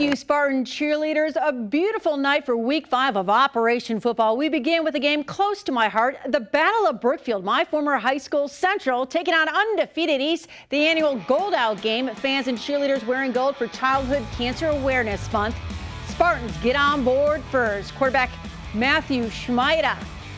you, Spartan cheerleaders. A beautiful night for week 5 of Operation Football. We begin with a game close to my heart, the Battle of Brookfield. My former high school, Central, taking on undefeated East, the annual Gold Out game. Fans and cheerleaders wearing gold for Childhood Cancer Awareness Month. Spartans get on board first. Quarterback Matthew Schmeida.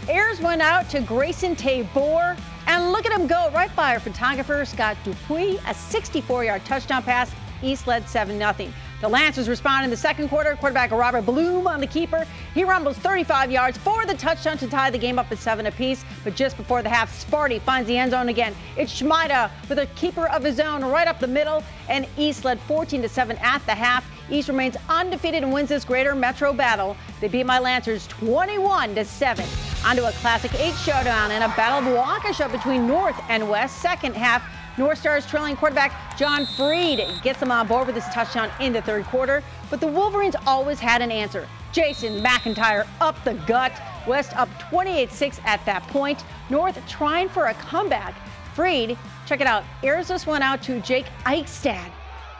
Airs went out to Grayson Tabor. And look at him go right by our photographer, Scott Dupuis. A 64-yard touchdown pass. East led 7-0. The Lancers respond in the second quarter. Quarterback Robert Bloom on the keeper. He rumbles 35 yards for the touchdown to tie the game up at 7 apiece. But just before the half, Sparty finds the end zone again. It's Schmeida with a keeper of his own right up the middle. And East led 14-7 at the half. East remains undefeated and wins this Greater Metro battle. They beat my Lancers 21-7. Onto a Classic 8 showdown and a Battle of Waukesha between North and West. Second half, North Stars trailing quarterback John Freed gets them on board with his touchdown in the third quarter. But the Wolverines always had an answer. Jason McIntyre up the gut. West up 28-6 at that point. North trying for a comeback. Freed, check it out, airs this one out to Jake Eichstad.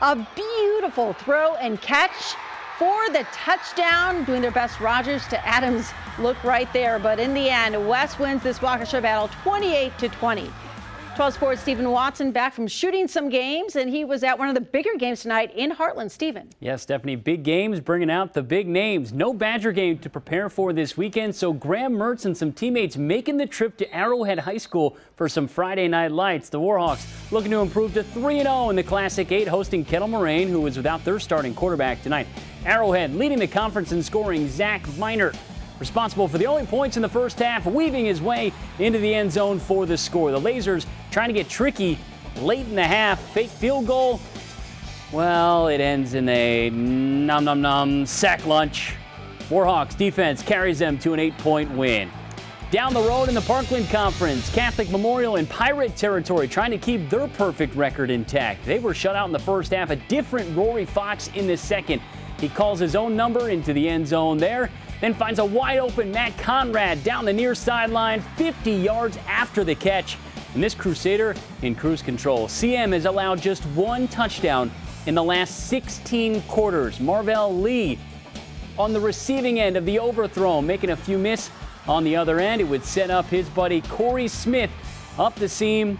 A beautiful throw and catch for the touchdown. Doing their best Rogers to Adams look right there. But in the end, West wins this Waukesha battle 28-20. 12 Sports' Stephen Watson back from shooting some games, and he was at one of the bigger games tonight in Heartland. Stephen. Yes, Stephanie, big games bringing out the big names. No Badger game to prepare for this weekend, so Graham Mertz and some teammates making the trip to Arrowhead High School for some Friday night lights. The Warhawks looking to improve to 3-0 in the Classic 8, hosting Kettle Moraine, who was without their starting quarterback tonight. Arrowhead leading the conference in scoring. Zach Meinert, responsible for the only points in the first half, weaving his way into the end zone for the score. The Lasers trying to get tricky late in the half. Fake field goal. Well, it ends in a sack lunch. Warhawks defense carries them to an 8-point win. Down the road in the Parkland Conference, Catholic Memorial in Pirate territory trying to keep their perfect record intact. They were shut out in the first half. A different Rory Fox in the second. He calls his own number into the end zone there. Then finds a wide open Matt Conrad down the near sideline, 50 yards after the catch. And this Crusader in cruise control. CM has allowed just one touchdown in the last 16 quarters. Marvell Lee on the receiving end of the overthrow, making a few miss on the other end. It would set up his buddy Corey Smith up the seam.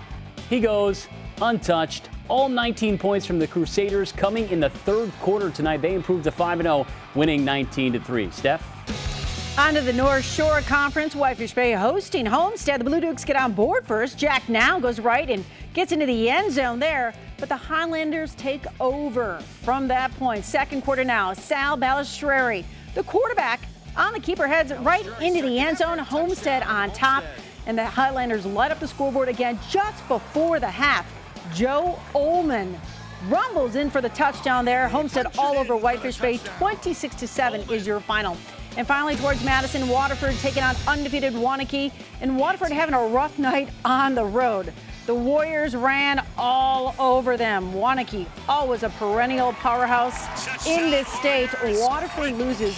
He goes untouched. All 19 points from the Crusaders coming in the third quarter tonight. They improved to 5-0, winning 19-3. Steph? On to the North Shore Conference. Whitefish Bay hosting Homestead. The Blue Dukes get on board first. Jack now goes right and gets into the end zone there. But the Highlanders take over from that point. Second quarter now. Sal Balistreri, the quarterback, on the keeper, heads right into the end zone. Homestead on top. And the Highlanders light up the scoreboard again just before the half. Joe Ullman rumbles in for the touchdown there. Homestead all over Whitefish Bay. 26-7 is your final. And finally, towards Madison, Waterford taking on undefeated Waunakee. And Waterford having a rough night on the road. The Warriors ran all over them. Waunakee, always a perennial powerhouse in this state. Waterford loses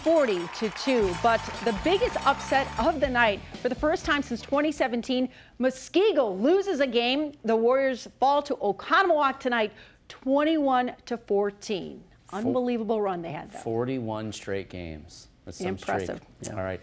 40-2. But the biggest upset of the night, for the first time since 2017, Muskego loses a game. The Warriors fall to Oconomowoc tonight, 21-14. Unbelievable run they had, though. 41 straight games. That's some impressive. Streak. Yeah. All right.